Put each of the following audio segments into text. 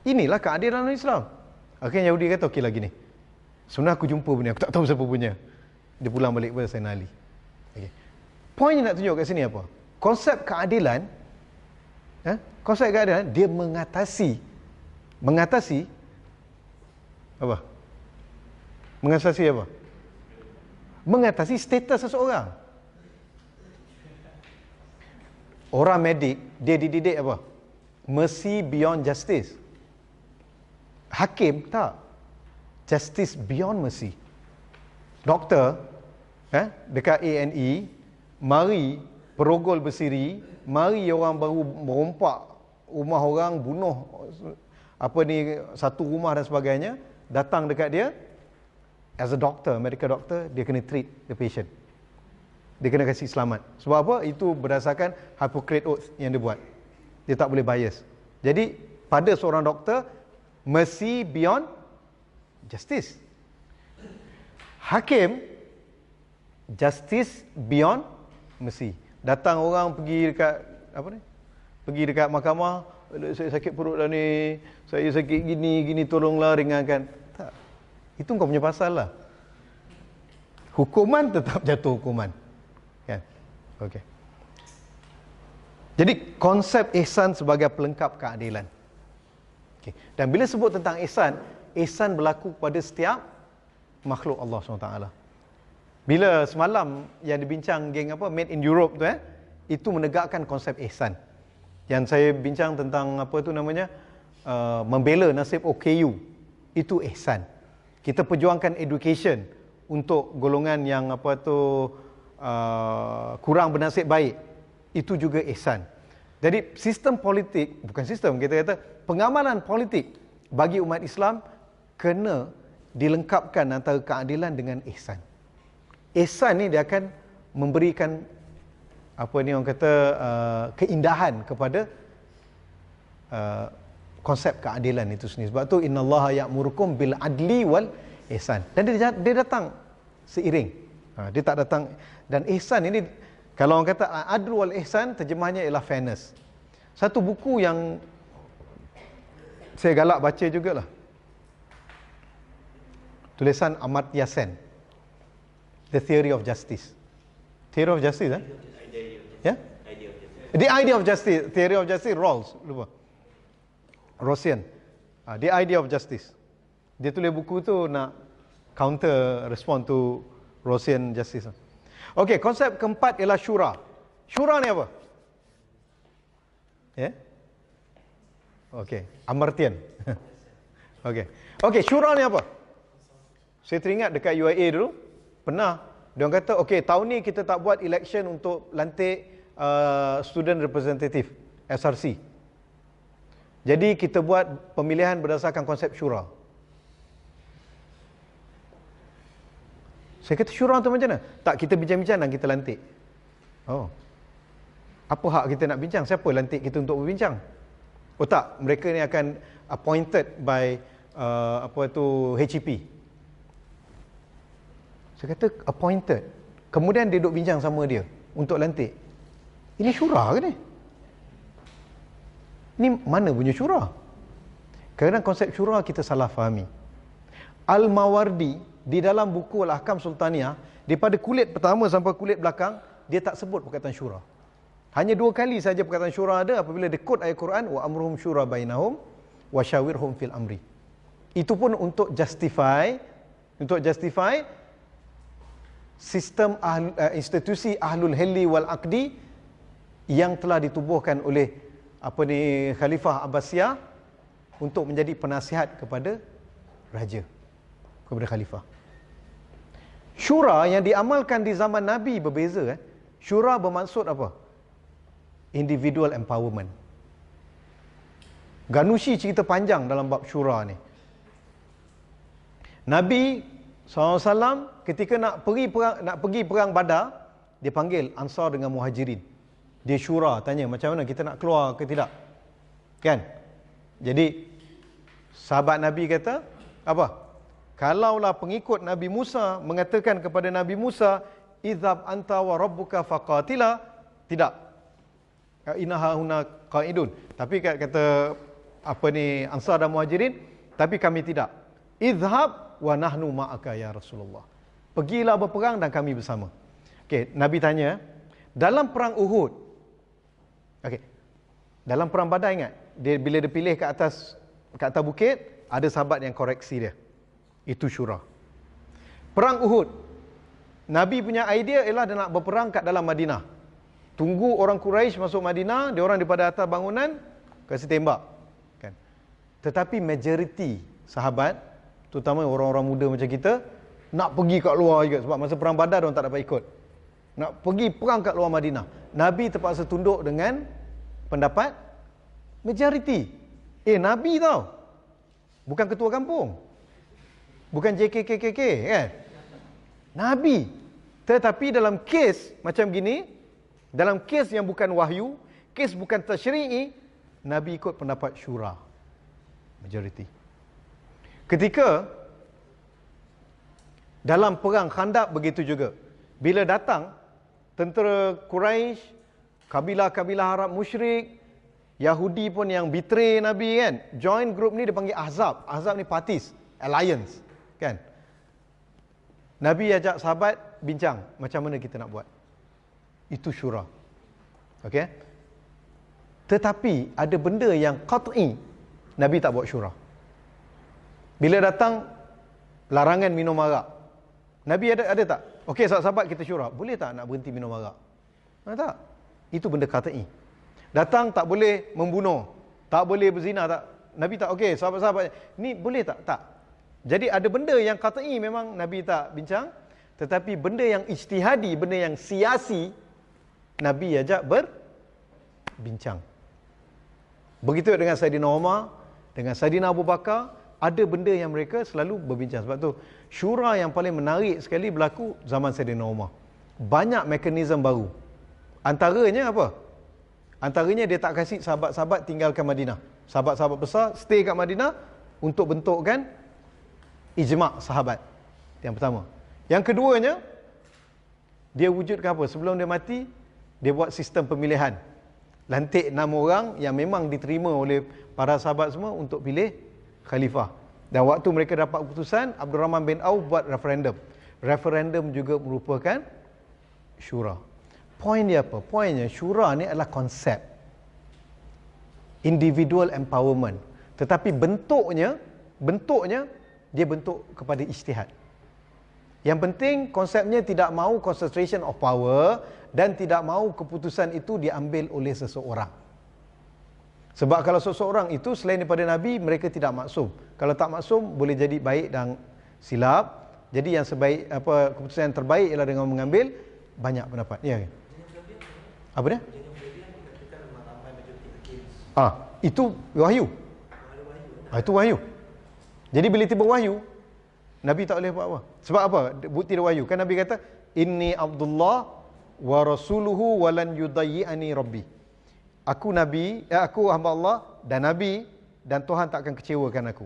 Inilah keadilan Islam. Akhirnya Yahudi kata, okey lagi ni. Sebenarnya aku jumpa benda, aku tak tahu siapa punya. Dia pulang balik kepada Sayyidina Ali. Okay. Poin yang nak tunjuk kat sini apa? Konsep keadilan, dia mengatasi apa? Mengatasi apa? Mengatasi status seseorang. Orang medik, dia dididik apa? Mercy beyond justice. Hakim, tak. Justice beyond mercy. Doktor, dekat A&E, mari perogol bersiri, mari orang baru merompak rumah orang, bunuh satu rumah dan sebagainya, datang dekat dia, as a doctor, medical doctor, dia kena treat the patient. Dia kena kasih selamat. Sebab apa? Itu berdasarkan Hippocrates Oath yang dia buat. Dia tak boleh bias. Jadi, pada seorang doktor, mercy beyond justice. Hakim, justice beyond mercy. Datang orang pergi dekat mahkamah, saya sakit perut dah ni, saya sakit gini, tolonglah ringankan. Tak. Itu kau punya pasal lah. Hukuman tetap jatuh hukuman. Kan? Okey. Jadi konsep ihsan sebagai pelengkap keadilan. Okay. Dan bila sebut tentang ihsan berlaku pada setiap makhluk Allah SWT. Bila semalam yang dibincang geng Made in Europe tu itu menegakkan konsep ihsan. Yang saya bincang tentang membela nasib OKU. Itu ihsan. Kita perjuangkan education untuk golongan yang kurang bernasib baik. Itu juga ihsan. Jadi sistem politik, bukan sistem, kita kata pengamanan politik bagi umat Islam kena dilengkapkan antara keadilan dengan ihsan. Ihsan ni dia akan memberikan keindahan kepada konsep keadilan itu sendiri. Sebab tu innallaha ya'murukum bil adli wal ihsan. Dan dia datang seiring. Dia tak datang, dan ihsan ini kalau orang kata adl wal ihsan, terjemahnya ialah fairness. Satu buku yang saya galak baca jugalah. Tulisan Amartya Sen. The Theory of Justice. Theory of Justice, Ya? The Idea of Justice. Theory of Justice, Rawls. Lupa. Rawlsian. The Idea of Justice. Dia tulis buku tu nak counter, respond to Rawlsian Justice. Okey, konsep keempat ialah syura. Syura ni apa? Ya? Okey, Amartyan. Okey, syura ni apa? Saya teringat dekat UIA dulu, pernah dia orang kata, okey, tahun ni kita tak buat election untuk lantik student representative, SRC. Jadi kita buat pemilihan berdasarkan konsep syura. Saya kata syura tu macam mana? Tak, kita bincang-bincang dan kita lantik. Oh. Apa hak kita nak bincang? Siapa lantik kita untuk berbincang? Oh tak, mereka ni akan appointed by HEP. Saya kata appointed. Kemudian dia duduk bincang sama dia untuk lantik. Ini syura ke ni? Ini mana punya syura? Kerana konsep syura kita salah fahami. Al-Mawardi di dalam buku Al-Ahkam Sultaniyah, daripada kulit pertama sampai kulit belakang, dia tak sebut perkataan syura. Hanya 2 kali saja perkataan syura ada apabila dia quote ayat Quran, wa amruhum syura bainahum wa syawirhum fil amri. Itu pun untuk justify sistem institusi ahlul hilli wal aqdi yang telah ditubuhkan oleh Khalifah Abbasiyah untuk menjadi penasihat kepada raja, kepada khalifah. Syura yang diamalkan di zaman Nabi berbeza. Syura bermaksud apa? Individual empowerment. Ganushi cerita panjang dalam bab syura ni. Nabi SAW ketika nak pergi perang Badar, dia panggil Ansar dengan Muhajirin. Dia syura, tanya macam mana kita nak keluar ke tidak. Kan? Jadi sahabat Nabi kata, apa? Kalaulah pengikut Nabi Musa mengatakan kepada Nabi Musa, "Idhab anta wa rabbuka faqatila," tidak. "Innaha huna qaidun." Tapi kata Ansar dan Muhajirin, tapi kami tidak. Idhab wa nahnu ma'aka ya Rasulullah. Pergilah berperang dan kami bersama. Okey, Nabi tanya, dalam perang Uhud, okey, dalam perang Badar ingat, bila dia pilih ke atas bukit, ada sahabat yang koreksi dia. Itu syura. Perang Uhud, Nabi punya idea ialah dia nak berperang kat dalam Madinah. Tunggu orang Quraisy masuk Madinah, dia orang daripada atas bangunan, kasi tembak. Kan? Tetapi majoriti sahabat, terutama orang-orang muda macam kita, nak pergi kat luar juga. Sebab masa perang Badar, dia tak dapat ikut. Nak pergi perang kat luar Madinah. Nabi terpaksa tunduk dengan pendapat majoriti. Nabi tau. Bukan ketua kampung. Bukan JKKKK kan. Nabi. Tetapi dalam kes macam gini, dalam kes yang bukan wahyu, kes bukan tasyri'i, Nabi ikut pendapat syura. Majoriti. Ketika dalam perang Khandaq begitu juga. Bila datang tentera Quraisy, kabilah-kabilah Arab musyrik, Yahudi pun yang betray Nabi kan, join group ni dipanggil Ahzab. Ahzab ni parties, alliance kan. Nabi ajak sahabat bincang macam mana kita nak buat. Itu syura. Okey. Tetapi ada benda yang qat'i, Nabi tak buat syura. Bila datang larangan minum arak, Nabi ada tak? Okey, sahabat kita syura, boleh tak nak berhenti minum arak? Tak. Itu benda qat'i. Datang tak boleh membunuh, tak boleh berzina, tak. Nabi tak, okey, sahabat-sahabat ni boleh tak? Tak. Jadi ada benda yang qat'i memang Nabi tak bincang, tetapi benda yang ijtihadi, benda yang siasi, Nabi ajak berbincang. Begitu dengan Saidina Umar, dengan Saidina Abu Bakar, ada benda yang mereka selalu berbincang. Sebab tu syura yang paling menarik sekali berlaku zaman Saidina Umar. Banyak mekanisme baru. Antaranya apa? Antaranya dia tak kasih sahabat-sahabat tinggalkan Madinah. Sahabat-sahabat besar stay kat Madinah untuk bentukkan ijma' sahabat. Yang pertama. Yang keduanya, dia wujudkan apa? Sebelum dia mati, dia buat sistem pemilihan. Lantik 6 orang yang memang diterima oleh para sahabat semua untuk pilih khalifah. Dan waktu mereka dapat keputusan, Abdul Rahman bin Auf buat referendum. Referendum juga merupakan syura. Poin dia apa? Poinnya, syura ni adalah konsep individual empowerment. Tetapi bentuknya dia bentuk kepada ijtihad. Yang penting konsepnya tidak mahu concentration of power dan tidak mahu keputusan itu diambil oleh seseorang. Sebab kalau seseorang itu selain daripada Nabi, mereka tidak maksum. Kalau tak maksum, boleh jadi baik dan silap. Jadi yang sebaik, keputusan yang terbaik ialah dengan mengambil banyak pendapat. Ya. Apa dia? Itu wahyu. Itu wahyu. Jadi bila tiba wahyu, Nabi tak boleh buat apa. Sebab apa? Bukti dia wahyu. Kan Nabi kata, Inni Abdullah wa rasuluhu walan yudayyi'ani Rabbi. Aku Nabi, aku hamba Allah dan Nabi, dan Tuhan tak akan kecewakan aku.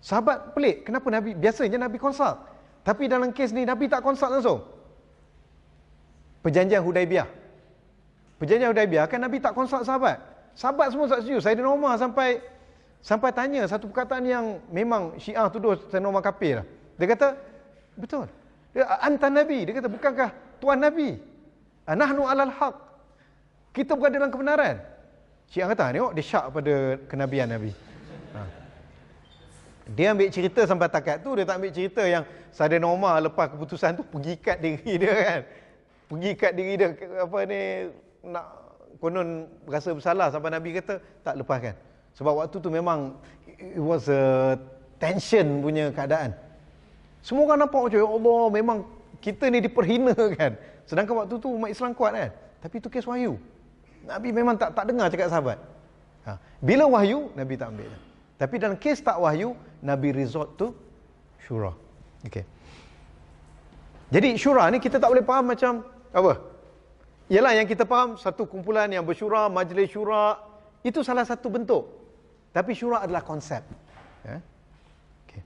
Sahabat pelik, kenapa Nabi? Biasanya Nabi konsult. Tapi dalam kes ni, Nabi tak konsult langsung. Perjanjian Hudaibiyah. Perjanjian Hudaibiyah, kan Nabi tak konsult sahabat. Sahabat semua tak setuju. Saidina Umar sampai tanya satu perkataan yang memang Syiah tuduh Saidina Umar kafir lah. Dia kata, betul. Anta Nabi. Dia kata, bukankah Tuan Nabi? Nahnu alal haq. Kita berada dalam kebenaran. Syiah kata, tengok dia syak pada kenabian Nabi. Dia ambil cerita sampai takat tu, dia tak ambil cerita yang Saidina Umar lepas keputusan tu pergi ikat diri dia kan. Pergi ikat diri dia, nak konon rasa bersalah sampai Nabi kata, tak lepaskan. Sebab waktu tu memang it was a tension punya keadaan. Semua orang nampak macam, ya Allah, memang kita ni diperhina kan. Sedangkan waktu tu umat Islam kuat kan. Tapi itu kes wahyu. Nabi memang tak dengar cakap sahabat. Bila wahyu, Nabi tak ambil. Tapi dalam kes tak wahyu, Nabi resort to syura. Okay. Jadi syura ni kita tak boleh faham macam apa? Ialah yang kita faham satu kumpulan yang bersyura, majlis syura, itu salah satu bentuk. Tapi syura adalah konsep. Okay.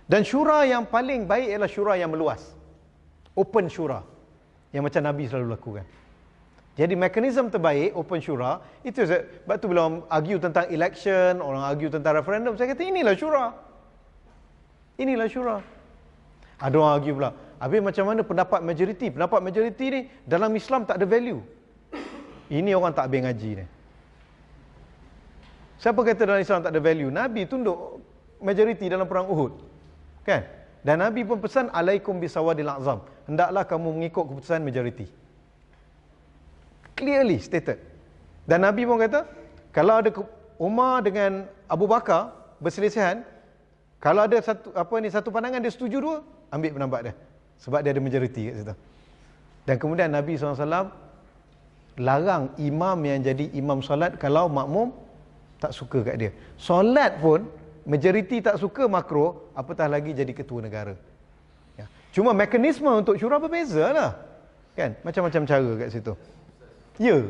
Dan syura yang paling baik ialah syura yang meluas. Open syura. Yang macam Nabi selalu lakukan. Jadi mekanisme terbaik open syura itu sebab tu bila orang argue tentang election, orang argue tentang referendum, saya kata inilah syura. Inilah syura. Ada orang argue pula, habis macam mana pendapat majoriti? Pendapat majoriti ni dalam Islam tak ada value. Ini orang tak habis ngaji ni. Siapa kata dalam Islam tak ada value? Nabi tunduk majoriti dalam perang Uhud. Kan? Dan Nabi pun pesan alaikum bisawadil azam. Hendaklah kamu mengikut keputusan majoriti. Clearly stated. Dan Nabi pun kata, kalau ada Umar dengan Abu Bakar berselisihan, kalau ada satu pandangan dia setuju dua, ambil pendapat dia. Sebab dia ada majoriti kat situ. Dan kemudian Nabi SAW larang imam yang jadi imam solat kalau makmum tak suka kat dia. Solat pun majoriti tak suka makruh, apatah lagi jadi ketua negara. Ya. Cuma mekanisme untuk syura berbeza lah. Kan? Macam-macam cara kat situ. Ya. Yeah.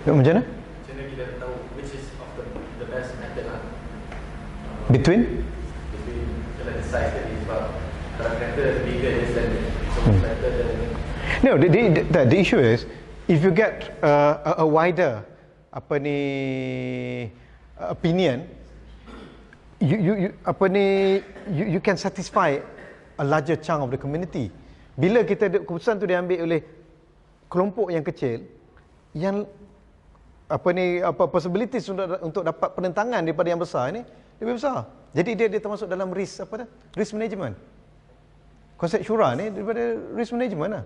Macam mana? Macam mana kita tahu which is of the best method lah. Between Kalau decide tadi sebab kalau kata bigger is so better than. No, the issue is if you get a wider opinion, you can satisfy a larger chunk of the community. Bila keputusan tu diambil oleh kelompok yang kecil, yang possibilities untuk dapat penentangan daripada yang besar ni lebih besar. Jadi dia termasuk dalam risk risk management. Konsep syura ni daripada risk management lah.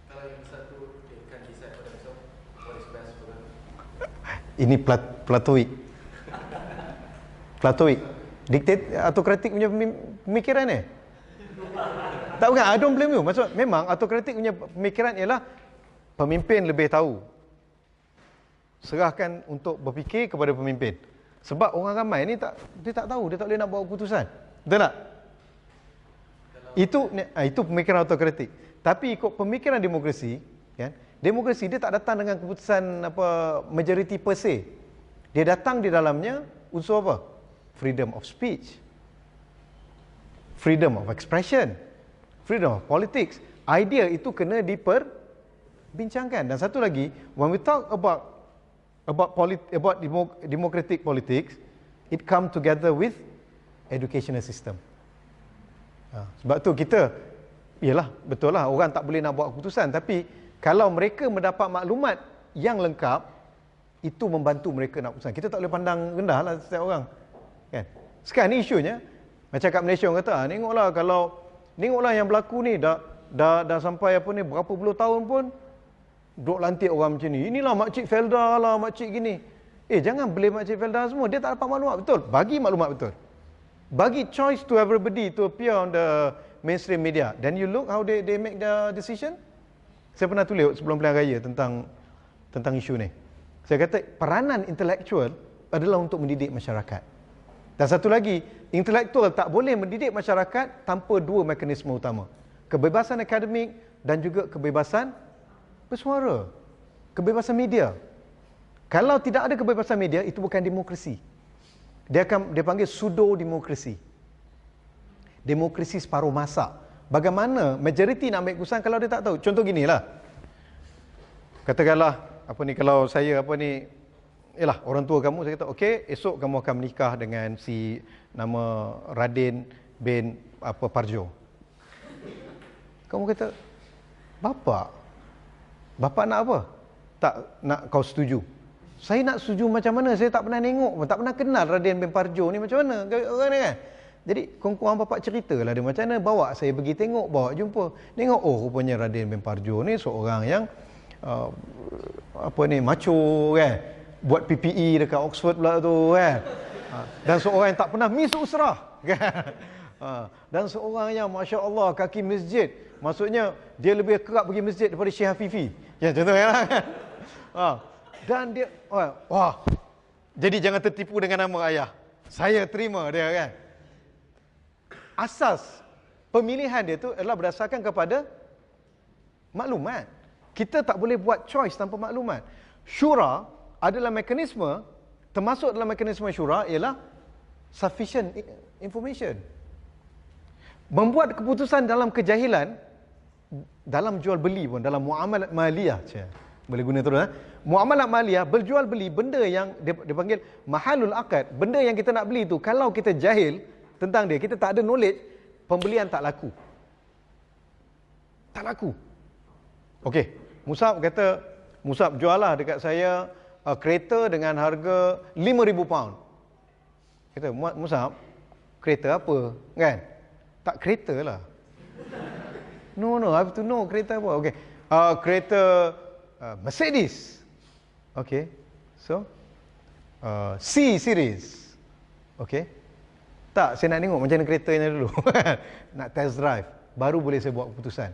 Kalau yang satu they can decide for themselves what is best for them. Ini Platoik. Platoik. Autokratik punya pemikiran ni. Tak, bukan, I don't blame you. Maksud memang autokratik punya pemikiran ialah pemimpin lebih tahu. Serahkan untuk berfikir kepada pemimpin. Sebab orang ramai ni dia tak tahu, dia tak boleh nak buat keputusan. Betul tak? Itu pemikiran autokratik. Tapi ikut pemikiran demokrasi, kan? Demokrasi dia tak datang dengan keputusan majority per se. Dia datang di dalamnya unsur apa? Freedom of speech, freedom of expression, freedom of politics. Idea itu kena diperbincangkan. Dan satu lagi, when we talk about democratic politics, it come together with educational system. Sebab tu kita, yalah, betul lah, orang tak boleh nak buat keputusan, tapi kalau mereka mendapat maklumat yang lengkap, itu membantu mereka nak keputusan. Kita tak boleh pandang rendah lah setiap orang. Kan? Sekarang ni isunya, macam kat Malaysia orang kata, tengoklah yang berlaku ni, dah sampai berapa puluh tahun pun, duk lantik orang macam ni. Inilah Makcik Felda lah, Makcik gini. Jangan blame Makcik Felda semua. Dia tak dapat maklumat betul. Bagi maklumat betul. Bagi choice to everybody to appear on the mainstream media. Then you look how they make the decision. Saya pernah tulis sebelum pilihan raya tentang isu ni. Saya kata peranan intelektual adalah untuk mendidik masyarakat. Dan satu lagi, intelektual tak boleh mendidik masyarakat tanpa dua mekanisme utama. Kebebasan akademik dan juga kebebasan bersuara, kebebasan media. Kalau tidak ada kebebasan media, itu bukan demokrasi. Dia panggil pseudo-demokrasi. Demokrasi separuh masa. Bagaimana majoriti nak ambil keputusan kalau dia tak tahu? Contoh ginilah. Katakanlah, kalau saya, orang tua kamu, saya kata, okey, esok kamu akan menikah dengan si nama Radin bin Parjo. Kamu kata, Bapa nak apa? Tak nak kau setuju. Saya nak setuju macam mana? Saya tak pernah tengok, tak pernah kenal Radin bin Parjo ni macam mana orang ni kan. Jadi kurang bapak ceritalah dia macam mana, bawa saya pergi tengok, bawa jumpa. Tengok, rupanya Radin bin Parjo ni seorang yang macho kan. Buat PPE dekat Oxford pula tu kan. Dan seorang yang tak pernah miss usrah kan. Dan seorang yang masya-Allah kaki masjid. Maksudnya dia lebih kerap pergi masjid daripada Syekh Hafifi. Ya, contohnya lah kan. Dan dia, jadi jangan tertipu dengan nama ayah. Saya terima dia kan. Asas pemilihan dia tu adalah berdasarkan kepada maklumat. Kita tak boleh buat choice tanpa maklumat. Syura adalah mekanisme, termasuk dalam mekanisme syura ialah sufficient information. Membuat keputusan dalam kejahilan, dalam jual beli pun, dalam muamalat maliyah, boleh guna terus. Muamalat maliyah, berjual beli benda yang dipanggil mahalul akad, benda yang kita nak beli tu, kalau kita jahil tentang dia, kita tak ada knowledge, pembelian tak laku. Tak laku. Okey, Musab kata, Musab jual lah dekat saya kereta dengan harga £5,000. Kata, Musab, kereta apa? Kan? Tak kereta lah. No, I have to know kereta apa. Okey. Kereta Mercedes. Okey. So, C series. Okey. Tak, saya nak tengok macam mana keretanya dulu. Nak test drive. Baru boleh saya buat keputusan.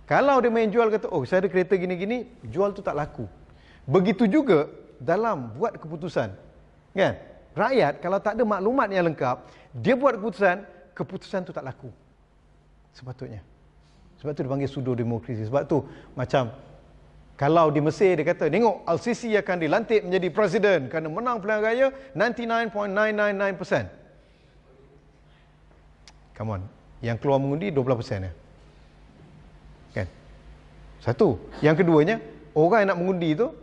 Kalau dia main jual kata, oh saya ada kereta gini-gini, jual tu tak laku. Begitu juga dalam buat keputusan. Kan? Rakyat kalau tak ada maklumat yang lengkap, dia buat keputusan tu tak laku. Sepatutnya. Sebab tu dipanggil pseudo demokrasi. Sebab tu macam kalau di Mesir dia kata, tengok Al-Sisi akan dilantik menjadi presiden kerana menang pilihan raya 99.999%. Come on. Yang keluar mengundi 12% ya. Kan? Satu. Yang keduanya, orang yang nak mengundi tu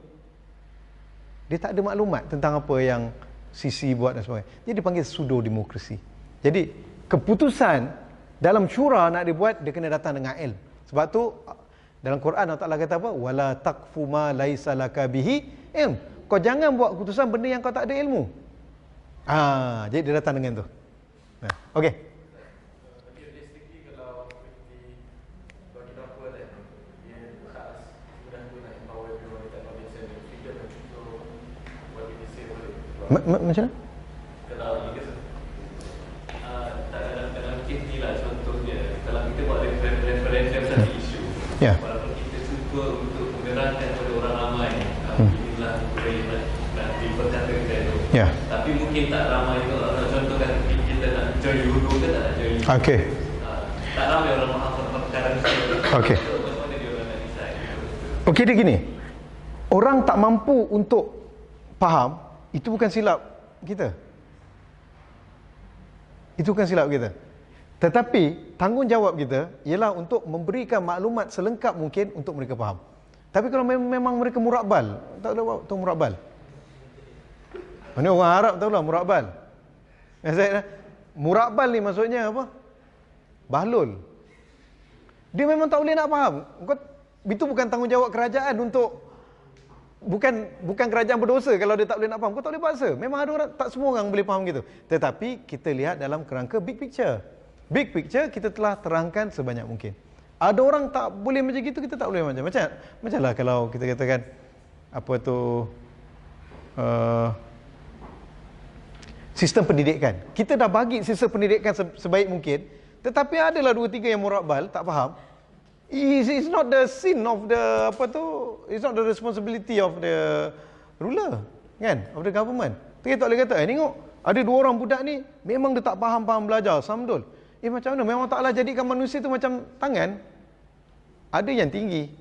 dia tak ada maklumat tentang apa yang Sisi buat dan sebagainya. Jadi dipanggil pseudo demokrasi. Jadi keputusan dalam syura nak dibuat, dia kena datang dengan ilm. Sebab tu dalam Quran Allah Taala kata apa? Wala taqfu ma laisa laka bihi ilm. Kau jangan buat keputusan benda yang kau tak ada ilmu. Jadi dia datang dengan tu. Nah, okey. Tapi realistically kalau bagi doktor dia tak mudah pun nak empower everyone dekat public service freedom. So what we say boleh. Macam mana? Kalau dalam kes ni lah contohnya, kalau kita buat referendum satu isu, walaupun kita cuba untuk menggerakkan kepada orang ramai, inilah boleh nak diperkatakan itu, tapi mungkin tak ramai tu. Contohkan kita nak join UDO ke tak nak join UDO, tak ramai orang faham perkara itu. Bagaimana dia orang nak decide? Okey, dia gini, orang tak mampu untuk faham, itu bukan silap kita. Itu bukan silap kita. Tetapi tanggungjawab kita ialah untuk memberikan maklumat selengkap mungkin untuk mereka faham. Tapi kalau memang mereka murakbal, tak tahu murakbal. Mana orang Arab tahulah murakbal. Murakbal ni maksudnya apa? Bahlul. Dia memang tak boleh nak faham. Itu bukan tanggungjawab kerajaan untuk bukan kerajaan berdosa kalau dia tak boleh nak faham. Kau tak boleh paksa. Memang ada orang, tak semua orang boleh faham gitu. Tetapi kita lihat dalam kerangka big picture. Big picture kita telah terangkan sebanyak mungkin. Ada orang tak boleh macam gitu, kita tak boleh macamlah kalau kita katakan apa tu sistem pendidikan. Kita dah bagi sistem pendidikan sebaik mungkin, tetapi adalah 2-3 yang murakbal, tak faham. It's not the sin of the it's not the responsibility of the ruler, kan, of the government. Kita tak boleh kata, tengok ada 2 orang budak ni memang dia tak faham belajar, samdul. Macam mana? Memang taklah jadikan manusia tu macam tangan. Ada yang tinggi,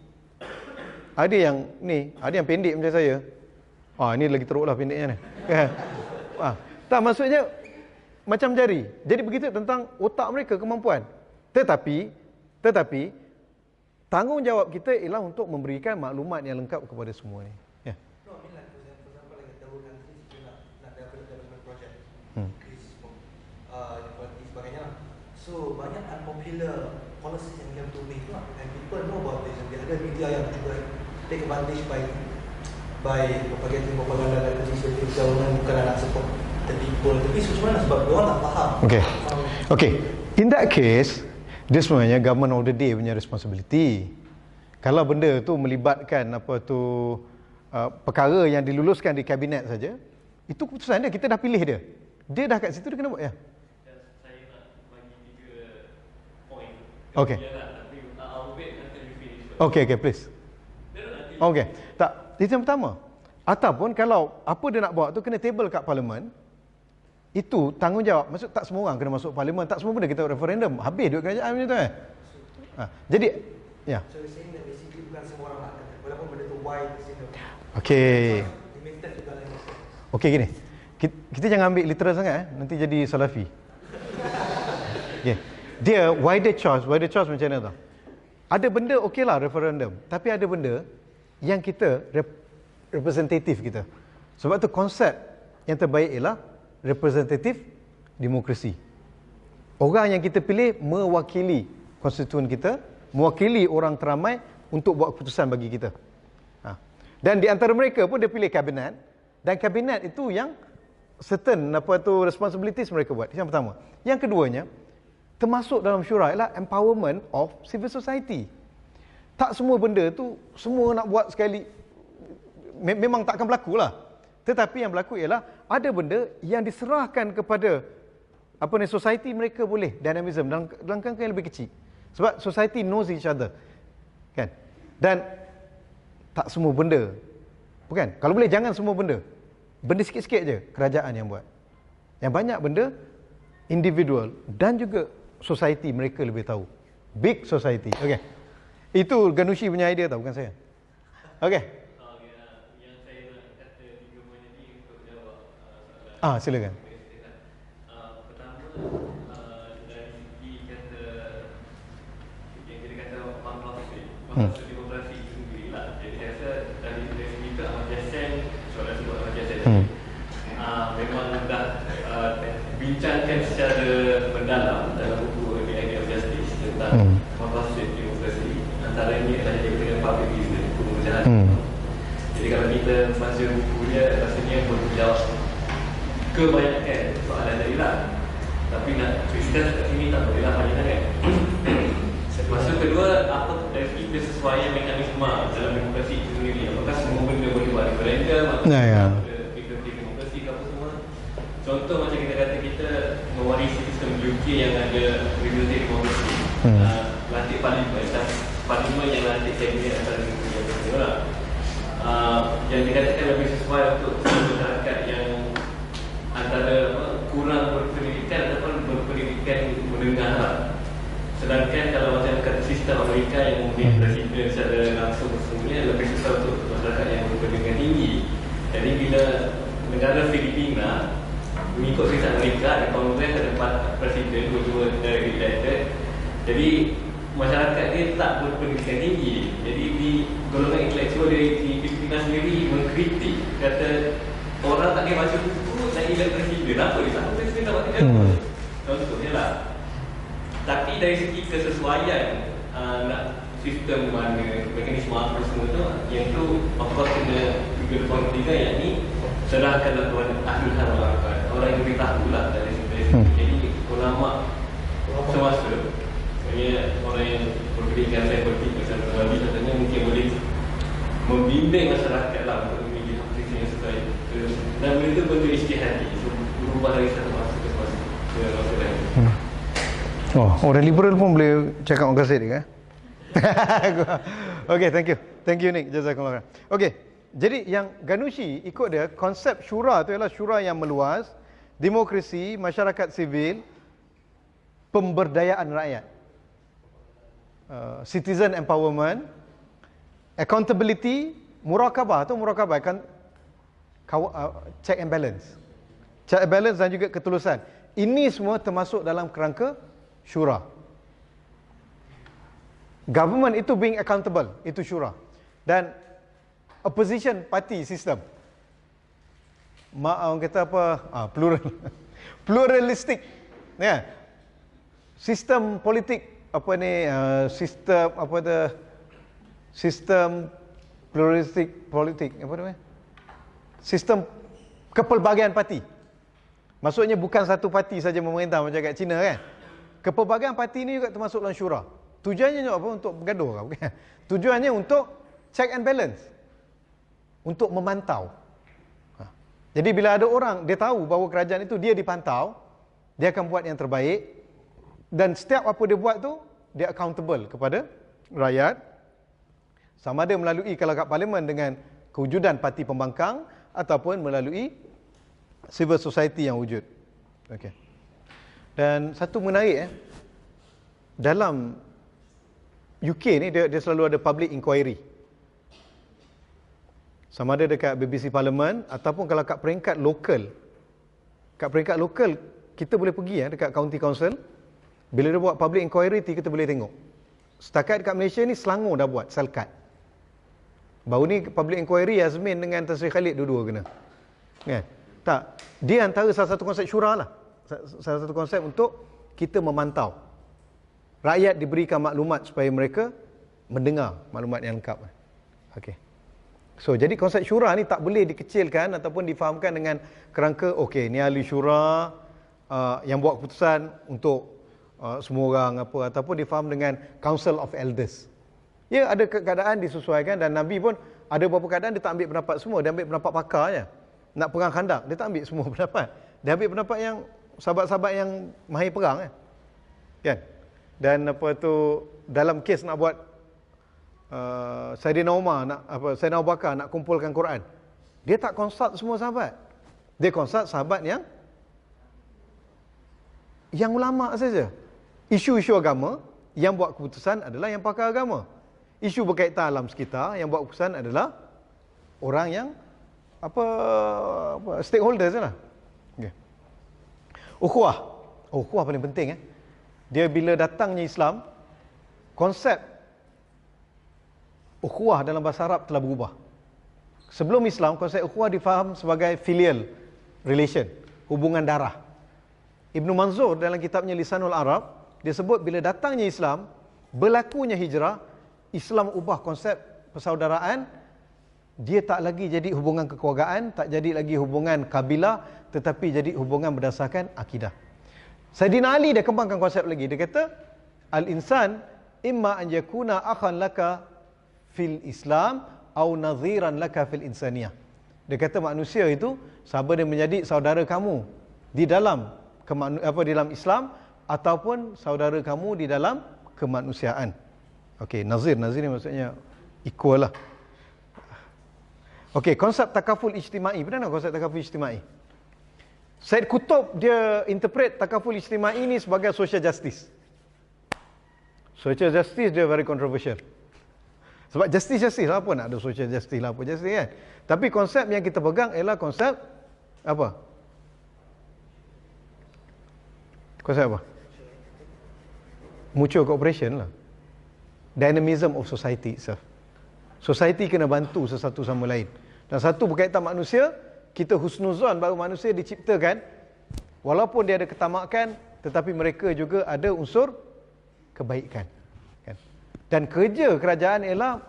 ada yang ni, ada yang pendek macam saya. Ni lagi teruklah pendeknya ni. Tak, maksudnya macam jari. Jadi begitu tentang otak mereka, kemampuan. Tetapi tanggungjawab kita ialah untuk memberikan maklumat yang lengkap kepada semua ni. Ya. No, I mean like for example like the whole country nak development project, sebagainya. So banyak unpopular policies yang kita tulis tu, and people know about this. And ada media yang juga take advantage by propaganda dan position government bukan nak support the people. Tapi sebenarnya sebab orang tak faham. Okay. In that case, dia sebenarnya government of the day punya responsibility. Kalau benda tu melibatkan perkara yang diluluskan di kabinet saja, itu keputusan dia, kita dah pilih dia. Dia dah kat situ, dia kena buat. Ya. Saya nak bagi 3 point. Okay. Okay, please. Okay. Tak, itu yang pertama. Ataupun kalau apa dia nak buat tu kena table kat parlimen, itu tanggungjawab. Maksud tak semua orang kena masuk parlimen, tak semua benda kita referendum. Habis duit kerajaan macam tu Jadi, ya. So you're saying that basically bukan semua orang nak kata, walaupun benda tu why Okey. Limited juga lah. Okey gini. Kita jangan ambil literal sangat nanti jadi salafi. Okey. Dia wider choice macam mana tau? Ada benda okeylah referendum, tapi ada benda yang kita representatif kita. Sebab tu konsep yang terbaik ialah representatif demokrasi. Orang yang kita pilih mewakili konstituen kita, mewakili orang teramai untuk buat keputusan bagi kita. Dan di antara mereka pun dia pilih kabinet, dan kabinet itu yang certain responsibilities mereka buat. Yang pertama. Yang keduanya, termasuk dalam syura ialah empowerment of civil society. Tak semua benda tu semua nak buat sekali. Memang takkan berlaku lah. Tetapi yang berlaku ialah ada benda yang diserahkan kepada society, mereka boleh dynamism dalam kerangka yang lebih kecil. Sebab society knows each other. Kan? Dan tak semua benda. Bukan? Kalau boleh jangan semua benda. Benda sikit-sikit je kerajaan yang buat. Yang banyak benda individual dan juga society mereka lebih tahu. Big society. Okey. Itu Ganushi punya idea tau, bukan saya. Okey. Yang saya nak kata 3 poin tadi untuk jawab soalan. Silakan. Pertama, dari segi kata yang kita kata maksud demokrasi itu sendiri lah. Jadi saya rasa dari segi itu Ahmad Yassin, soalan sebut Ahmad Yassin tadi, memang dah bincangkan secara mendalam dalam buku The Idea of Justice tentang maksud demokrasi. Antaranya adalah yang dengan public business, pengurusan. Jadi kalau kita baca buku dia, rasanya boleh jawab kebanyakan soalan tadi lah. Tapi nak twistkan kat sini tak boleh lah banyak sangat. Maksud kedua, apa dari kita sesuaian mekanisme dalam demokrasi itu sendiri. Apakah semua benda boleh buat referendum, kita demokrasi ke apa semua. Contoh macam kita kata kita mewarisi sistem UK yang ada representative demokrasi. Lantik parlimen yang lantik kabinet antara negeri yang semua lah. Yang dikatakan lebih sesuai untuk masyarakat yang antara kurang berpendidikan ataupun berpendidikan menengah lah. Sedangkan kalau macam kat sistem Amerika yang memilih presiden secara langsung semuanya lebih susah untuk masyarakat yang berpendidikan tinggi. Jadi bila negara Filipina mengikut sistem Amerika, ada kongres, ada 4 presiden, 2 dari elected. Jadi masyarakat dia tak berpendidikan tinggi. Jadi di golongan intelektual di Filipina sendiri mengkritik, kata orang tak boleh baca buku nak elect presiden, apa dia tak presiden tak buat apa. Contohnya lah. Tapi dari segi kesesuaian nak sistem mana, mekanisme apa semua tu, yang tu of course kena 3.3, yang ni serahkanlah kepada ahli hal orang yang lebih tahu lah dari segi. Jadi ulama semasa, maksudnya orang yang berpendidikan saya politik macam Nabi katanya mungkin boleh membimbing masyarakat lah untuk memilih apa yang sesuai. Dan benda tu bentuk ijtihadi, berubah dari satu masa ke masa lain. Orang liberal pun boleh cakap orang kasih dia. Okey, thank you Nick, jazakallah. Okey, jadi yang Ganushi ikut dia, konsep syura tu ialah syura yang meluas, demokrasi, masyarakat sivil, pemberdayaan rakyat, citizen empowerment, accountability, murakabah kan, check and balance, dan juga ketulusan. Ini semua termasuk dalam kerangka syura. Government itu being accountable, itu syura. Dan opposition party system, orang kata apa, pluralistic, ya, sistem politik sistem pluralistic politik, apa namanya, sistem kepelbagaian parti. Maksudnya bukan satu parti saja memerintah macam kat China kan. Kepelbagaian parti ni juga termasuk dalam syura. Tujuannya apa? Untuk bergaduh kan? Bukan. Tujuannya untuk check and balance. Untuk memantau. Jadi bila ada orang, dia tahu bahawa kerajaan itu dia dipantau, dia akan buat yang terbaik, dan setiap apa dia buat tu, dia accountable kepada rakyat. Sama ada melalui kalau kat parlimen dengan kewujudan parti pembangkang, ataupun melalui civil society yang wujud. Okey. Dan satu menarik dalam UK ni dia selalu ada public inquiry. Sama ada dekat BBC Parlimen ataupun kalau kat peringkat lokal. Kat peringkat lokal, kita boleh pergi dekat County Council. Bila dia buat public inquiry, kita boleh tengok. Setakat dekat Malaysia ni, Selangor dah buat Selkat. Baru ni public inquiry Yasmin dengan Tan Sri Khalid dua-dua kena. Kan? Tak. Dia antara salah satu konsep syura lah. Salah satu konsep untuk kita memantau. Rakyat diberikan maklumat supaya mereka mendengar maklumat yang lengkap. Okey. So, jadi konsep syura ni tak boleh dikecilkan ataupun difahamkan dengan kerangka, okey, ni ahli syura yang buat keputusan untuk semua orang apa, ataupun difaham dengan Council of Elders. Ya, ada keadaan disesuaikan dan Nabi pun ada beberapa keadaan dia tak ambil pendapat semua, dia ambil pendapat pakar je. Nak perang Khandak, dia tak ambil semua pendapat. Dia ambil pendapat yang sahabat-sahabat yang mahir perang kan. Dan apa tu, dalam kes nak buat Saidina Umar Saidina Abu Bakar nak kumpulkan Quran, dia tak konsult semua sahabat. Dia konsult sahabat yang ulama saja. Isu-isu agama yang buat keputusan adalah yang pakar agama. Isu berkaitan alam sekitar yang buat keputusan adalah orang yang stakeholders lah. Okay. Ukhuwah. Ukhuwah paling penting Dia bila datangnya Islam, konsep ukhuwah dalam bahasa Arab telah berubah. Sebelum Islam, konsep ukhuwah difaham sebagai filial relation, hubungan darah. Ibn Manzur dalam kitabnya Lisanul Arab, dia sebut bila datangnya Islam, berlakunya hijrah, Islam ubah konsep persaudaraan. Dia tak lagi jadi hubungan kekeluargaan, tak jadi lagi hubungan kabilah, tetapi jadi hubungan berdasarkan akidah. Saidina Ali dia kembangkan konsep lagi. Dia kata, al-insan imma an yakuna akhan laka fil Islam au nadhiran laka fil insaniyah. Dia kata manusia itu sama dia menjadi saudara kamu di dalam dalam Islam ataupun saudara kamu di dalam kemanusiaan. Okey, nazir ni maksudnya equal lah. Okey, konsep takaful ijtimai. Benar tak konsep takaful ijtimai? Syed Qutb dia interpret takaful ijtimai ini sebagai social justice. Social justice dia very controversial. Sebab justice lah apa nak ada social justice lah apa justice kan. Tapi konsep yang kita pegang ialah konsep apa? Konsep apa? Mutual cooperation lah. Dynamism of society itself. Society kena bantu sesatu sama lain. Dan satu berkaitan manusia, kita husnuzon bahawa manusia diciptakan, walaupun dia ada ketamakan, tetapi mereka juga ada unsur kebaikan. Kan? Dan kerja kerajaan ialah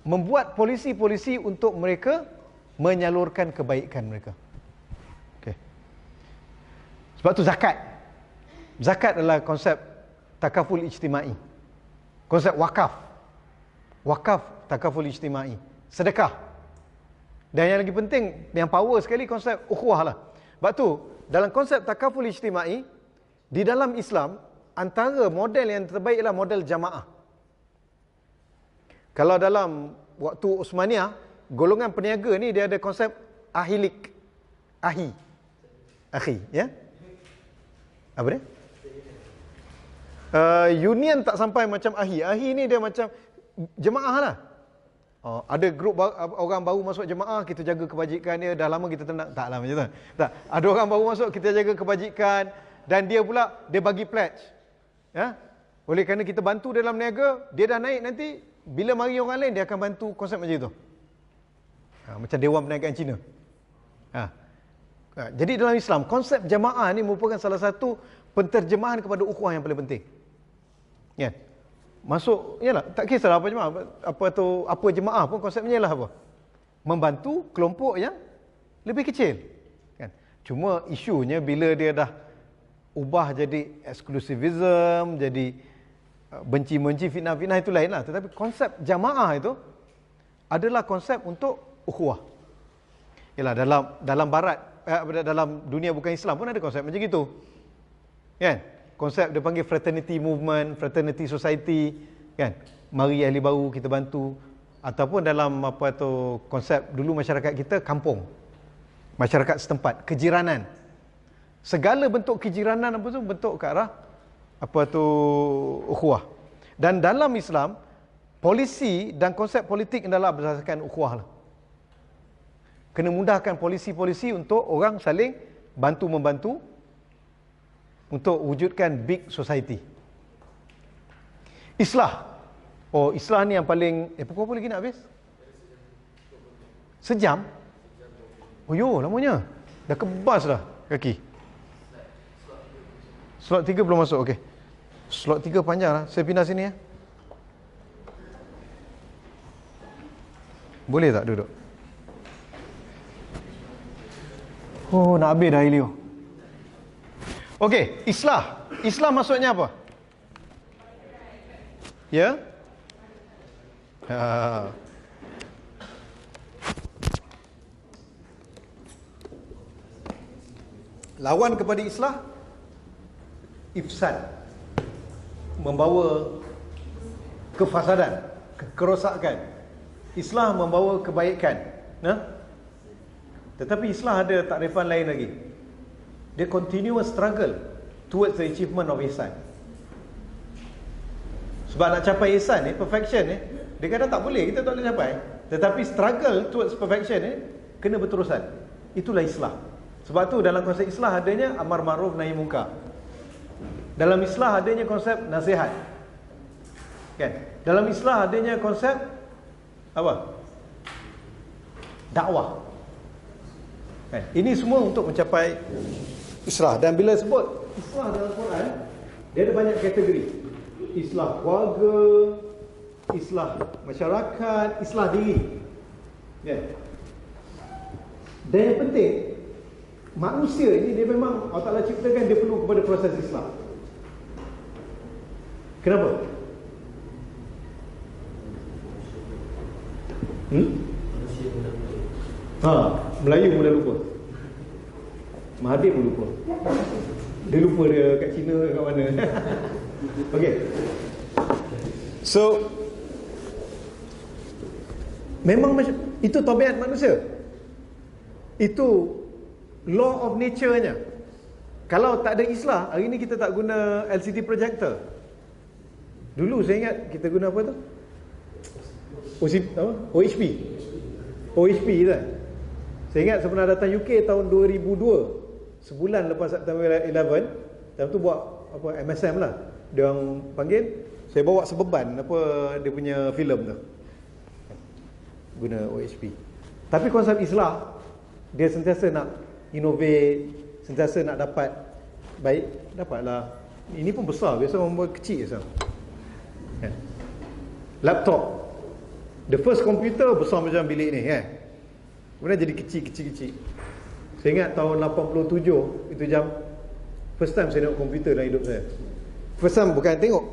membuat polisi-polisi untuk mereka menyalurkan kebaikan mereka. Okay. Sebab tu zakat. Zakat adalah konsep takaful ijtimai. Konsep wakaf. Wakaf takaful ijtimai. Sedekah. Dan yang lagi penting, yang power sekali konsep ukhuwah lah. Sebab tu, dalam konsep takaful ijtimai, di dalam Islam, antara model yang terbaik ialah model jamaah. Kalau dalam waktu Uthmaniyah, golongan peniaga ni dia ada konsep ahilik. Ahi, ya? Apa dia? Union tak sampai macam ahi. Ahi ni dia macam jemaah lah. Ada grup orang baru masuk jemaah, kita jaga kebajikan dia. Dah lama kita tenang. Taklah macam tu. Tak. Ada orang baru masuk, kita jaga kebajikan. Dan dia pula, dia bagi pledge. Ya? Oleh kerana kita bantu dalam niaga, dia dah naik nanti, bila mari orang lain, dia akan bantu konsep macam itu. Macam Dewan Perniagaan Cina. Jadi dalam Islam, konsep jemaah ni merupakan salah satu penterjemahan kepada ukhuwah yang paling penting. Ya. Masuk, yalah, tak kisahlah apa jemaah, apa jemaah pun konsepnya ialah apa? Membantu kelompok yang lebih kecil. Kan? Cuma isunya bila dia dah ubah jadi eksklusivism, jadi benci-benci, fitnah-fitnah itu lain lah. Tetapi konsep jamaah itu adalah konsep untuk ukhuwah. Yalah, dalam barat, dalam dunia bukan Islam pun ada konsep macam itu. Kan? Konsep dia panggil fraternity movement, fraternity society, kan? Mari ahli baru kita bantu. Ataupun dalam konsep dulu masyarakat kita kampung. Masyarakat setempat, kejiranan. Segala bentuk kejiranan bentuk ke arah ukhuwah. Dan dalam Islam, polisi dan konsep politik adalah berdasarkan ukhuwah lah. Kena mudahkan polisi-polisi untuk orang saling bantu-membantu untuk wujudkan big society. Islah. Oh, islah ni yang paling... pukul apa lagi nak habis? Sejam? Oh yo, lamanya. Dah kebas dah kaki. Slot 3 belum masuk, okey. Slot 3 panjang lah. Saya pindah sini ya. Boleh tak duduk? Oh, nak habis dah Elio. Okey, islah. Islah maksudnya apa? Ya? Lawan kepada islah, ifsad, membawa kefasadan, kerosakan. Islah membawa kebaikan. Tetapi islah ada takrifan lain lagi. Dia continuous struggle towards the achievement of ihsan. Sebab nak capai ihsan ni, perfection ni, dia kadang tak boleh, kita tak boleh capai. Tetapi struggle towards perfection ni kena berterusan. Itulah islah. Sebab tu dalam konsep islah adanya amar ma'ruf nahi munkar. Dalam islah adanya konsep nasihat. Kan? Dalam islah adanya konsep apa? Dakwah. Kan? Ini semua untuk mencapai islah. Dan bila sebut islah dalam Quran, dia ada banyak kategori. Islah keluarga, islah masyarakat, islah diri. Ya. Dan yang penting, manusia ini dia memang Allah Ta'ala ciptakan dia perlu kepada proses islah. Kenapa? Melayu mudah lupa. Mahathir pun lupa. Dia lupa dia kat China kat mana. Okey. So memang itu tabiat manusia. Itu law of nature-nya. Kalau tak ada islah, hari ni kita tak guna LCD projector. Dulu saya ingat kita guna apa tu? OHP. OHP kan. Saya ingat sebenarnya datang UK tahun 2002, sebulan lepas September 11, time tu buat apa MSM lah. Dia orang panggil, saya bawa sebeban apa dia punya filem tu. Guna OHP. Tapi konsep islah, dia sentiasa nak innovate, sentiasa nak dapat baik, dapatlah. Ini pun besar, biasa orang buat kecil je. Laptop, the first computer besar macam bilik ni kan. Kemudian jadi kecil. Saya ingat tahun 87 itu jam first time saya tengok komputer dalam hidup saya. First time bukan tengok,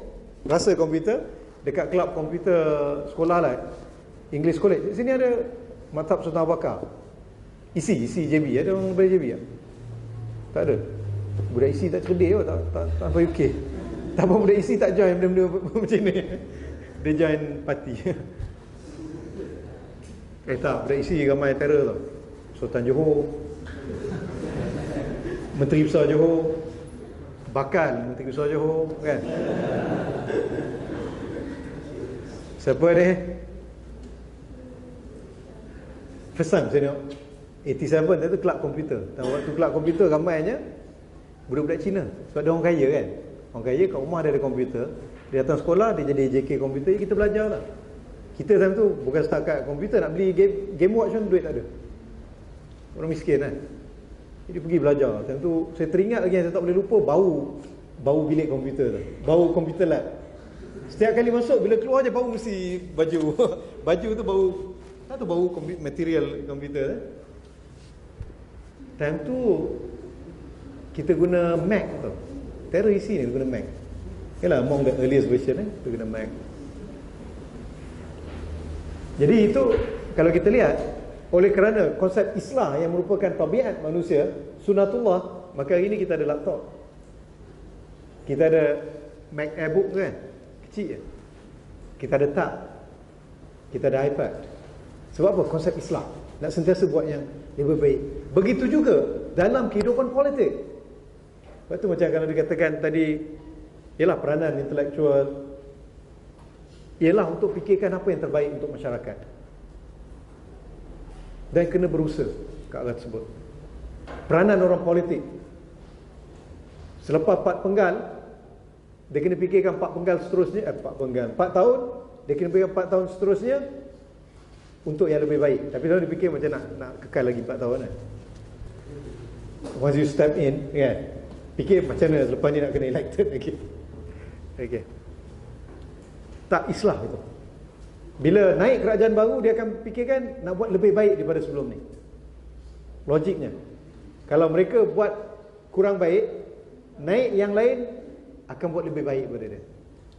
rasa komputer dekat kelab komputer sekolah lah, English College. Sini ada Maktab Sultan Abu Bakar. Isi JB, ada orang dari JB tak? Tak ada. Budak isi tak cerdik kot, tak sampai UK. Tak apa, budak isi tak join benda-benda macam ni. Dia join parti. Tak, budak isi ramai terror tau. Sultan Johor, Menteri Besar Johor, Bakal Menteri Besar Johor kan. Siapa dia? First time saya tengok 87 tu kelab komputer. Dan waktu kelab komputer ramainya budak-budak Cina. Sebab dia orang kaya kan. Orang kaya kat rumah dia ada komputer. Dia datang sekolah, dia jadi JK komputer, kita belajar lah. Kita time tu bukan setakat komputer, nak beli game watch pun duit tak ada. Orang miskin kan. Jadi pergi belajar. Time tu saya teringat lagi yang saya tak boleh lupa, bau bilik komputer tu. Bau komputer lab. Setiap kali masuk, bila keluar je bau mesti baju. Baju tu bau, tak tu bau material komputer tu. Time tu kita guna Mac tau. Terror isi ni guna Mac. Yalah, among the earliest version kita guna Mac. Jadi itu kalau kita lihat, oleh kerana konsep islah yang merupakan tabiat manusia, sunatullah, maka hari ini kita ada laptop. Kita ada Mac Airbook kan, kecil je. Kita ada tab. Kita ada iPad. Sebab apa? Konsep islah. Nak sentiasa buat yang lebih baik. Begitu juga dalam kehidupan politik. Sebab tu macam kalau dikatakan tadi, ialah peranan intelektual, ialah untuk fikirkan apa yang terbaik untuk masyarakat. dan kena berusaha ke arah tersebut. Peranan orang politik, selepas 4 penggal, dia kena fikirkan 4 penggal seterusnya, 4 tahun, dia kena fikirkan 4 tahun seterusnya untuk yang lebih baik. Tapi kalau dia fikir macam nak kekal lagi 4 tahun kan. Once you step in, kan, fikir macam mana selepas ni nak kena elected lagi. Okay. Tak islah itu. Bila naik kerajaan baru, dia akan fikirkan nak buat lebih baik daripada sebelum ni. Logiknya, kalau mereka buat kurang baik, naik yang lain akan buat lebih baik daripada dia.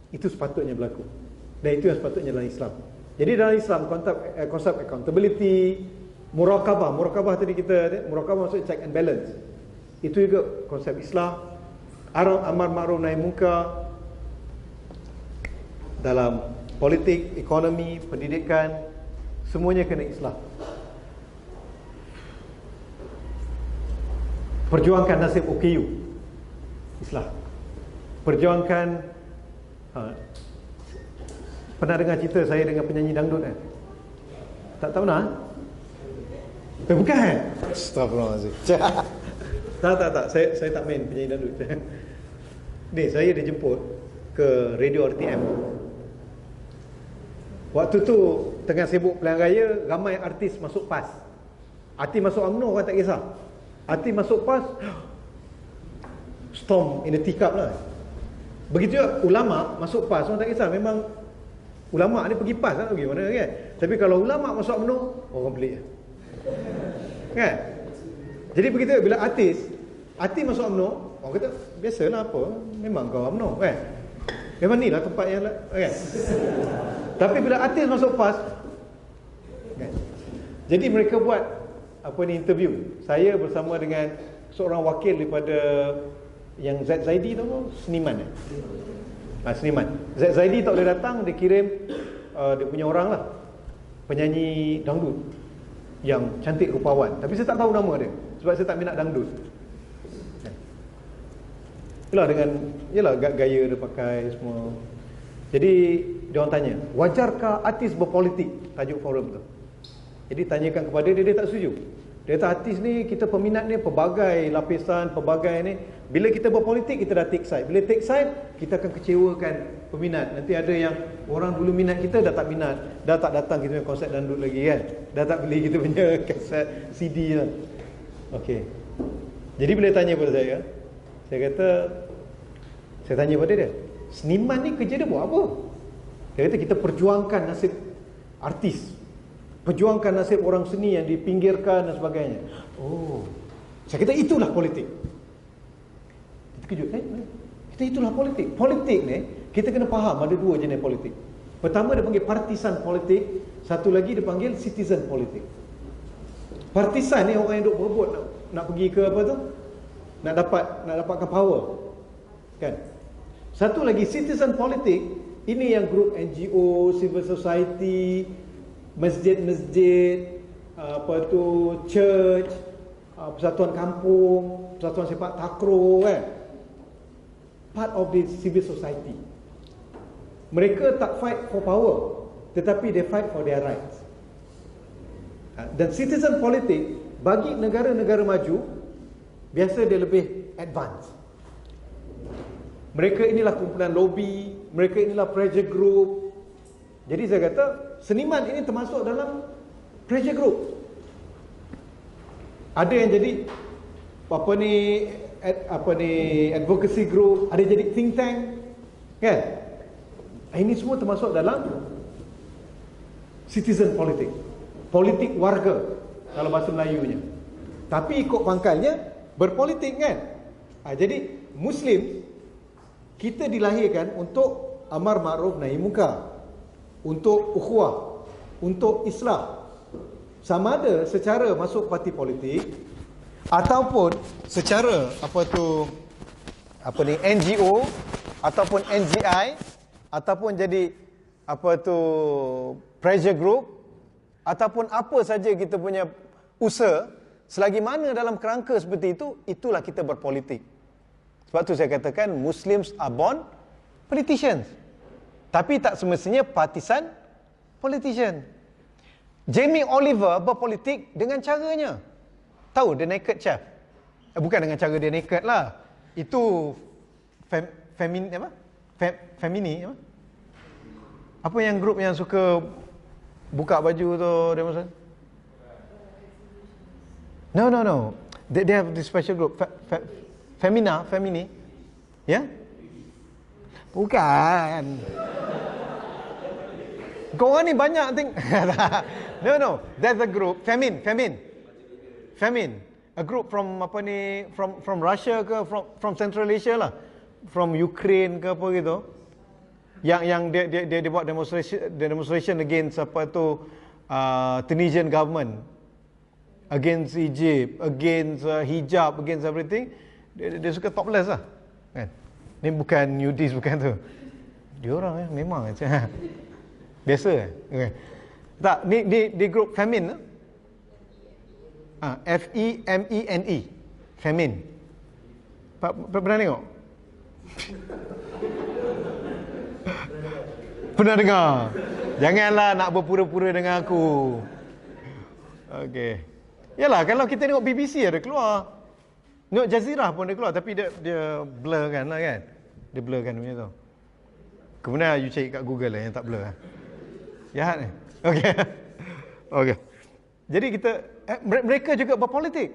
Itu sepatutnya berlaku. Dan itu yang sepatutnya dalam Islam. Jadi dalam Islam, konsep accountability, murakabah tadi kita, murakabah maksud check and balance. Itu juga konsep Islam. Amar ma'ruf nahi munkar, dalam politik, ekonomi, pendidikan, semuanya kena Islam. Perjuangkan nasib OKU, Islam. Perjuangkan pernah dengar cerita saya dengan penyanyi dangdut kan? Tak tahu nak? Bukan? Astagfirullahaladzim. Tak. Saya tak main penyanyi dangdut. Ni saya dijemput ke radio RTM. Waktu tu tengah sibuk pilihan raya, ramai artis masuk PAS. Artis masuk UMNO orang tak kisah. Artis masuk PAS, storm in the teacup lah. Begitu juga ulama masuk PAS, orang tak kisah. Memang ulama ni pergi PAS kan, pergi mana kan. Tapi kalau ulama masuk UMNO, orang pelik kan. Jadi begitu bila artis masuk UMNO, orang kata biasalah apa, memang kau UMNO kan. Memang ni lah tempat yang kan. Tapi bila artis masuk PAS kan? Jadi mereka buat interview. Saya bersama dengan seorang wakil daripada yang Z Zaidi tu, seniman seniman. Z Zaidi tak boleh datang, dia kirim dia punya orang lah, penyanyi dangdut yang cantik rupawan. Tapi saya tak tahu nama dia sebab saya tak minat dangdut. Yalah gaya dia pakai semua. Jadi dia orang tanya, wajarkah artis berpolitik? Tajuk forum tu. Jadi tanyakan kepada dia, dia tak setuju. Dia kata artis ni, kita peminat ni pelbagai lapisan, pelbagai ni. Bila kita berpolitik, kita dah take side. Bila take side, kita akan kecewakan peminat. Nanti ada yang orang dulu minat kita dah tak minat, dah tak datang kita punya konsert dangdut lagi kan. Dah tak beli kita punya kaset CD lah. Okey. Jadi bila tanya pada saya tanya pada dia, seniman ni kerja dia buat apa? Dia kata kita perjuangkan nasib artis, perjuangkan nasib orang seni yang dipinggirkan dan sebagainya. Oh, saya kata itulah politik. Kita kejut kita itulah politik. Politik ni kita kena faham ada 2 jenis politik. Pertama dia panggil partisan politik, satu lagi dia panggil citizen politik. Partisan ni orang yang duk berebut nak pergi ke apa tu? Nak dapatkan power. Kan? Satu lagi citizen politik, ini yang grup NGO, civil society, masjid-masjid, church, persatuan kampung, persatuan sepak takraw kan. Part of the civil society. Mereka tak fight for power, tetapi they fight for their rights. Dan citizen politik bagi negara-negara maju biasa dia lebih advance. Mereka inilah kumpulan lobby, mereka inilah pressure group. Jadi saya kata seniman ini termasuk dalam pressure group. Ada yang jadi advocacy group, ada jadi think tank kan. Ini semua termasuk dalam citizen politik, politik warga kalau bahasa Melayunya. Tapi ikut pangkalnya berpolitik kan. Jadi Muslim, kita dilahirkan untuk amar ma'ruf nahi munkar, untuk ukhuwah, untuk islah. Sama ada secara masuk parti politik ataupun secara NGO ataupun NGI ataupun jadi pressure group ataupun apa saja kita punya usaha, selagi mana dalam kerangka seperti itu, itulah kita berpolitik. Sebab tu saya katakan Muslims are born politicians. Tapi tak semestinya partisan politician. Jamie Oliver berpolitik dengan caranya. Tahu The Naked Chef? Bukan dengan cara dia naked lah. Itu femini apa? Femini apa? Apa yang grup yang suka buka baju tu demonstrasi? No. They have this special group. Femini. Ya? Bukan. Kau orang ni banyak think. No. That's a group. Femin. A group from apa ni? From Russia ke from Central Asia lah. From Ukraine ke apa gitu. Yang dia buat demonstration against apa tu Tunisian government, against Egypt, against hijab, against everything. Dia suka topless lah, kan? Ni bukan nudist, bukan tu. Dia orang memang biasa. Okay. Tak, ni group Femin. Femene. Femin. Pernah tengok? Pernah dengar? Janganlah nak berpura-pura dengan aku. Okey. Yalah, kalau kita tengok BBC ada keluar. Tengok Jazeera pun ada keluar, tapi dia blur kan lah kan. Dia blur kan punya tu. Kemudian you cari kat Google lah yang tak blur. Jahat ni. Okey. Okey. Jadi kita mereka juga berpolitik.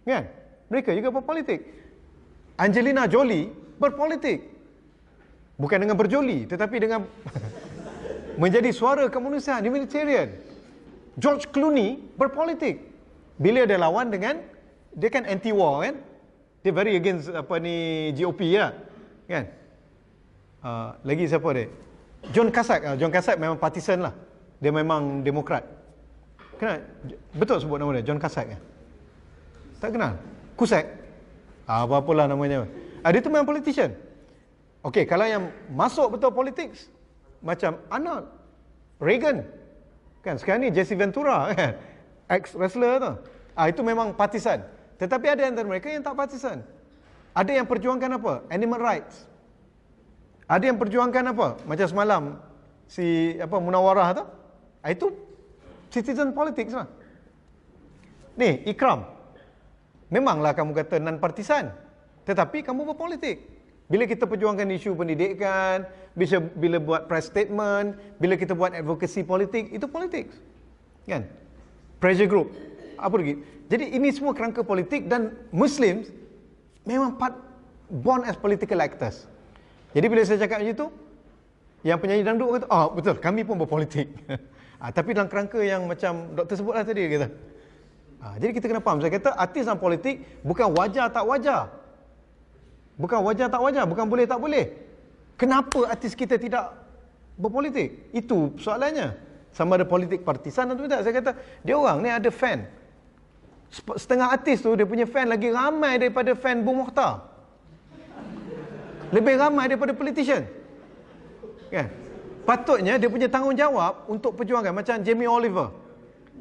Kan? Mereka juga berpolitik. Angelina Jolie berpolitik. Bukan dengan berjoli, tetapi dengan menjadi suara kemanusiaan, humanitarian. George Clooney berpolitik. Bila dia lawan dengan, dia kan anti-war kan? Dia very against apa ni GOP lah. Kan? Lagi siapa dia? John Cusack memang partisan lah. Dia memang Demokrat. Kenal? Betul sebut nama dia, John Cusack. Tak kenal? Cusack? Apa-apalah namanya. Dia tu memang politician. Okey, kalau yang masuk betul politik macam Arnold Reagan, kan sekarang ni Jesse Ventura kan, ex-wrestler tu. Itu memang partisan. Tetapi ada antara mereka yang tak partisan. Ada yang perjuangkan apa? Animal rights. Ada yang perjuangkan apa? Macam semalam si Munawarah tu. Itu citizen politics lah. Ni Ikram. Memanglah kamu kata non partisan, tetapi kamu berpolitik. Bila kita perjuangkan isu pendidikan, bila buat press statement, bila kita buat advocacy politik, itu politik. Kan? Pressure group. Apa lagi? Jadi ini semua kerangka politik dan Muslims memang born as political actors. Jadi bila saya cakap macam itu, yang penyanyi dangdut kata, betul, kami pun berpolitik. Tapi dalam kerangka yang macam doktor sebutlah tadi, kata. Jadi kita kena faham. Saya kata artis dalam politik bukan wajar tak wajar. Bukan wajar tak wajar, bukan boleh tak boleh. Kenapa artis kita tidak berpolitik? Itu soalannya. Sama ada politik partisan atau tidak. Saya kata, dia orang ni ada fan. Setengah artis tu, dia punya fan lagi ramai daripada fan Bung Mokhtar. Lebih ramai daripada politician. Kan? Patutnya dia punya tanggungjawab untuk perjuangkan. Macam Jamie Oliver.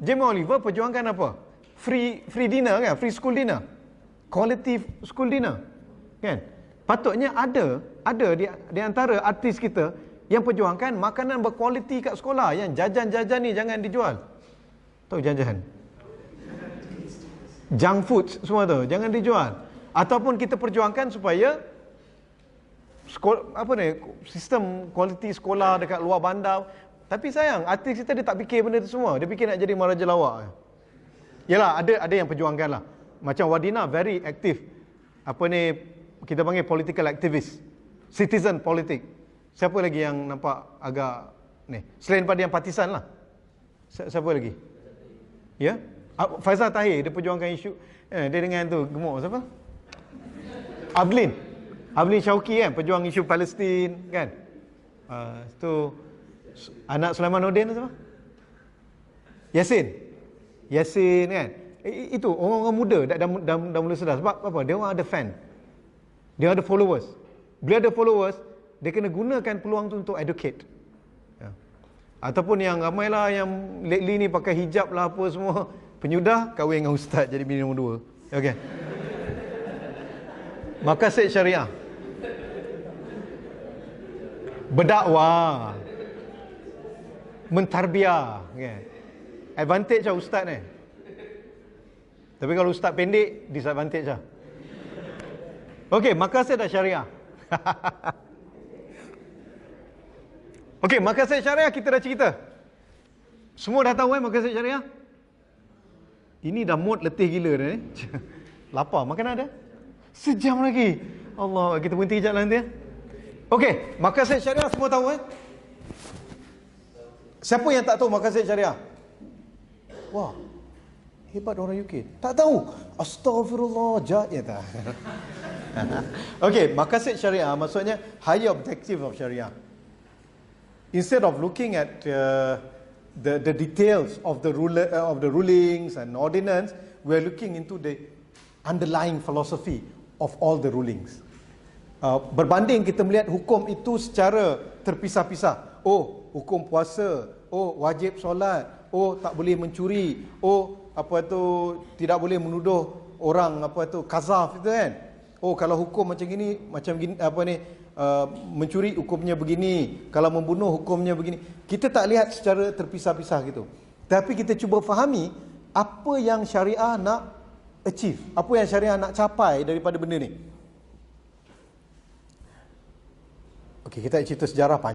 Jamie Oliver perjuangkan apa? Free dinner kan? Free school dinner. Quality school dinner. Kan? Patutnya ada di antara artis kita yang perjuangkan makanan berkualiti kat sekolah, yang jajan-jajan ni jangan dijual. Tahu jajan? Junk food semua tu jangan dijual. Ataupun kita perjuangkan supaya sistem kualiti sekolah dekat luar bandar. Tapi sayang, artis kita dia tak fikir benda tu semua. Dia fikir nak jadi maharaja lawak. Yalah, ada yang perjuangkan lah. Macam Wadina very aktif. Kita panggil political activist, citizen politik. Siapa lagi yang nampak agak ni? Selain pada yang partisan lah. Siapa lagi? Ya? Faizal Tahir, dia perjuangkan isu. Dia dengan tu gemuk siapa? Ablin Syauqi kan, perjuang isu Palestin kan. Tu anak Sulaiman Nordin tu siapa? Yasin kan. Itu orang-orang muda dah mula sedar. Sebab apa? Dia orang ada fan. Dia ada followers. Bila ada followers, dia kena gunakan peluang tu untuk educate. Ya. Ataupun yang ramailah yang lately ni pakai hijab lah apa semua, penyudah kahwin dengan ustaz jadi bini nombor 2. Okey. Maqasid syariah. Berdakwah. Mentarbiah, kan. advantage lah ustaz ni. Tapi kalau ustaz pendek, disadvantage lah. Okey, maqasid syariah. Okey, maqasid syariah kita dah cerita. Semua dah tahu maqasid syariah? Ini dah mood letih gila dah ni. Lapar, makan ada? Sejam lagi. Allah, kita berhenti kejap lah nanti ya. Okey, maqasid syariah semua tahu Siapa yang tak tahu maqasid syariah? Wah, hebat orang UK. Tak tahu. Astaghfirullah, jahat tak. Okey, maqasid syariah maksudnya higher objective of syariah. Instead of looking at the details of the rulings and ordinance, we are looking into the underlying philosophy of all the rulings. Berbanding kita melihat hukum itu secara terpisah-pisah. Oh, hukum puasa. Oh, wajib solat. Oh, tak boleh mencuri. Oh, tidak boleh menuduh orang kazaf itu kan. Oh, kalau hukum macam gini, mencuri hukumnya begini, kalau membunuh hukumnya begini. Kita tak lihat secara terpisah-pisah gitu. Tapi kita cuba fahami apa yang syariah nak achieve, apa yang syariah nak capai daripada benda ni. Okey, kita cerita sejarah panjang.